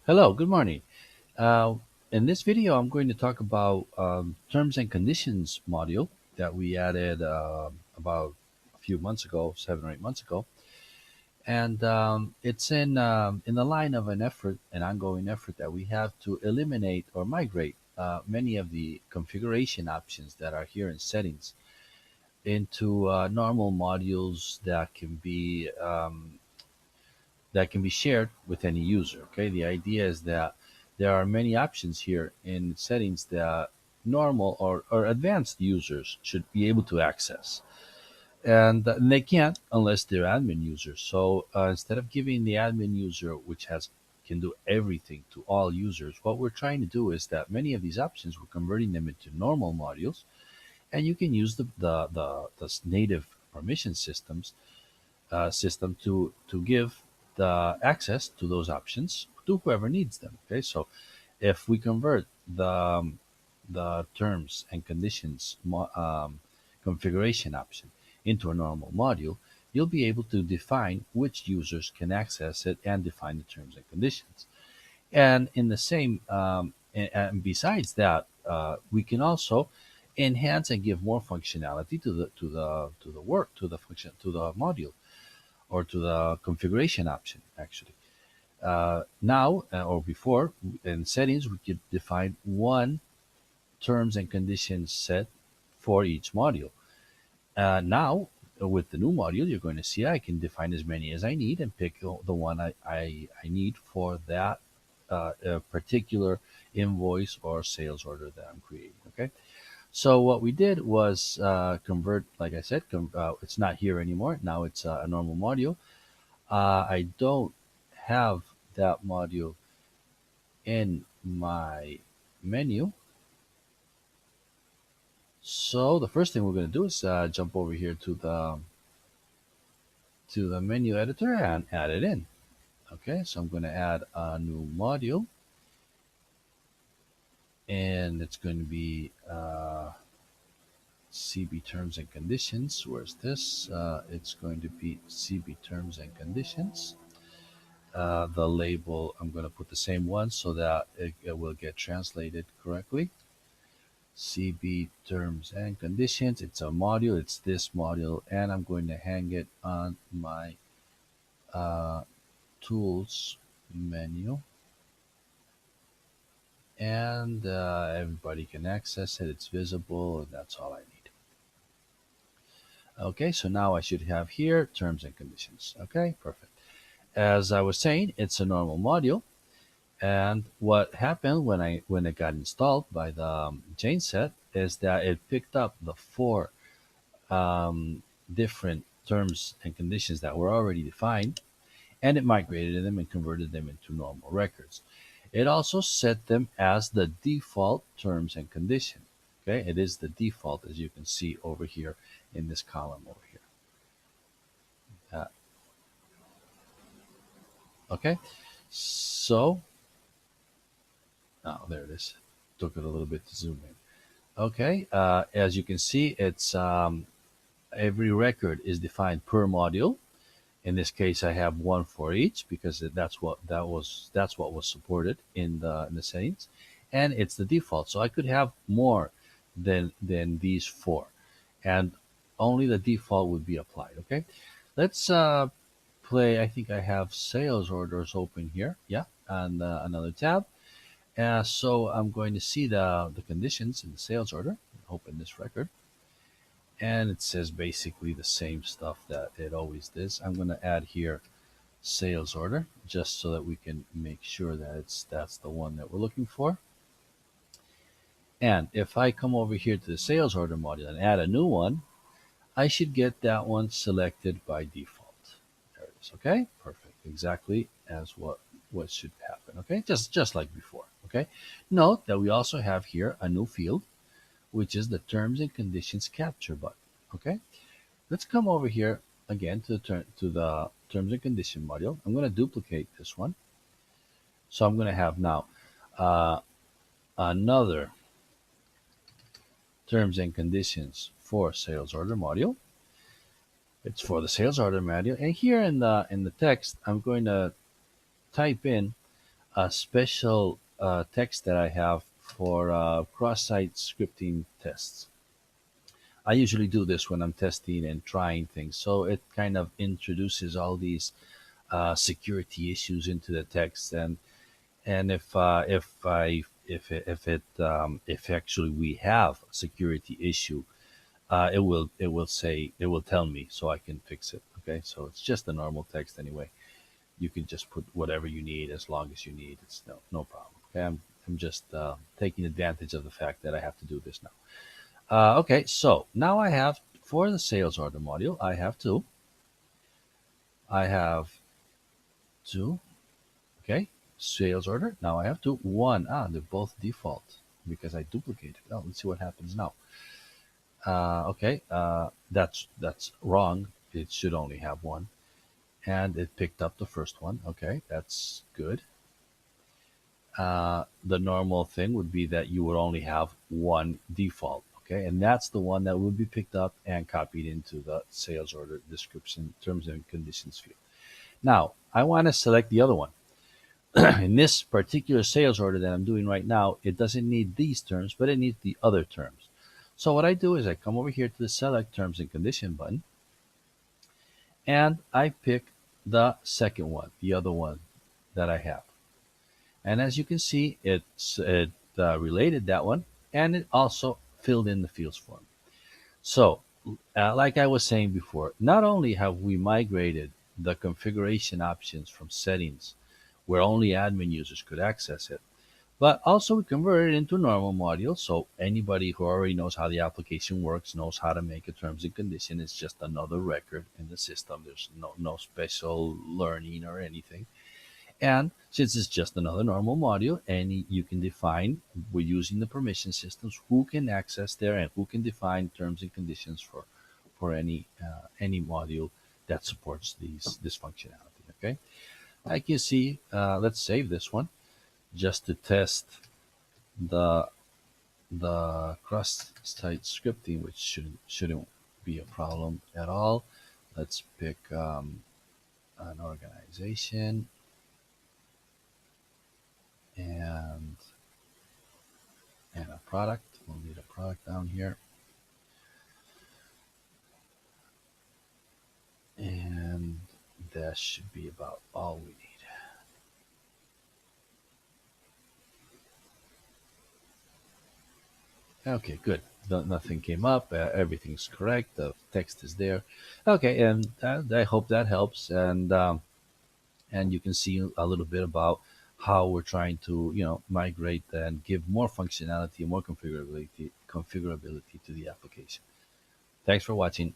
Hello, good morning. Uh, in this video, I'm going to talk about terms and conditions module that we added about a few months ago, 7 or 8 months ago, and it's in the line of an ongoing effort that we have to eliminate or migrate many of the configuration options that are here in settings into normal modules that can be shared with any user. Okay, the idea is that there are many options here in settings that normal or advanced users should be able to access, and they can't unless they're admin users. So instead of giving the admin user, which has can do everything to all users, what we're trying to do is that many of these options we're converting them into normal modules, and you can use the native permission system to give the access to those options to whoever needs them. Okay, so if we convert the terms and conditions configuration option into a normal module, you'll be able to define which users can access it and define the terms and conditions. And in the same, and besides that, we can also enhance and give more functionality to the function to the module or to the configuration option actually. Now or before in settings, we could define one terms and conditions set for each module. Now with the new module, you're going to see I can define as many as I need and pick the one I need for that particular invoice or sales order that I'm creating. Okay. So what we did was convert, like I said, it's not here anymore. Now it's a normal module. I don't have that module in my menu. So the first thing we're going to do is jump over here to the menu editor and add it in. Okay, so I'm going to add a new module, and it's going to be CB terms and conditions. Where's this? It's going to be CB terms and conditions. The label, I'm going to put the same one so that it will get translated correctly. CB terms and conditions. It's a module. It's this module, and I'm going to hang it on my uh, tools menu, and everybody can access it. It's visible, and that's all I need. Okay, so now I should have here terms and conditions. Okay, perfect. As I was saying, it's a normal module. And what happened when it got installed by the set is that it picked up the four different terms and conditions that were already defined, and it migrated them and converted them into normal records. It also set them as the default terms and condition. Okay, it is the default, as you can see over here in this column over here. Uh, okay, so there it is. Took it a little bit to zoom in. Okay, as you can see, it's every record is defined per module. In this case, I have one for each because that's what was supported in the settings, and it's the default. So I could have more than these four, and only the default would be applied. Okay, let's play. I think I have sales orders open here. Yeah, and another tab. So I'm going to see the conditions in the sales order. Open this record, and it says basically the same stuff that it always does. I'm going to add here sales order just so that we can make sure that that's the one that we're looking for. And if I come over here to the sales order module and add a new one, I should get that one selected by default. There it is. Okay, perfect. Exactly as what should happen. Okay, just like before. Okay, note that we also have here a new field, which is the terms and conditions capture button. Okay, let's come over here again to the terms and condition module. I'm going to duplicate this one. So I'm going to have now uh, another terms and conditions for sales order module. It's for the sales order module, and here in the text, I'm going to type in a special text that I have for cross-site scripting tests. I usually do this when I'm testing and trying things. So it kind of introduces all these security issues into the text, and if actually we have a security issue, it will tell me so I can fix it. Okay, so it's just a normal text anyway. You can just put whatever you need as long as you need. It's no problem. Okay, I'm just taking advantage of the fact that I have to do this now. Okay, so now I have for the sales order module, I have two. Okay, sales order. Now I have two. One. They're both default because I duplicated. Oh, let's see what happens now. Okay, that's wrong. It should only have one, and it picked up the first one. Okay, that's good. The normal thing would be that you would only have one default. Okay, and that's the one that would be picked up and copied into the sales order description terms and conditions field. Now I want to select the other one. In this particular sales order that I'm doing right now, it doesn't need these terms, but it needs the other terms. So what I do is I come over here to the select terms and condition button, and I pick the second one, the other one that I have. And as you can see, it related that one, and it also filled in the fields for me. So, like I was saying before, not only have we migrated the configuration options from settings where only admin users could access it, but also we converted it into normal module, so anybody who already knows how the application works knows how to make a terms and condition. It's just another record in the system. There's no special learning or anything. And since it's just another normal module, and you can define, we're using the permission systems, who can access there and who can define terms and conditions for any module that supports this functionality. Okay, like you see, let's save this one just to test the cross-site scripting, which shouldn't be a problem at all. Let's pick an organization and a product. We'll need a product down here, and that should be about all we need. Okay, good. Nothing came up. Everything's correct. The text is there. Okay, and I hope that helps. And you can see a little bit about how we're trying to migrate and give more functionality and more configurability to the application. Thanks for watching.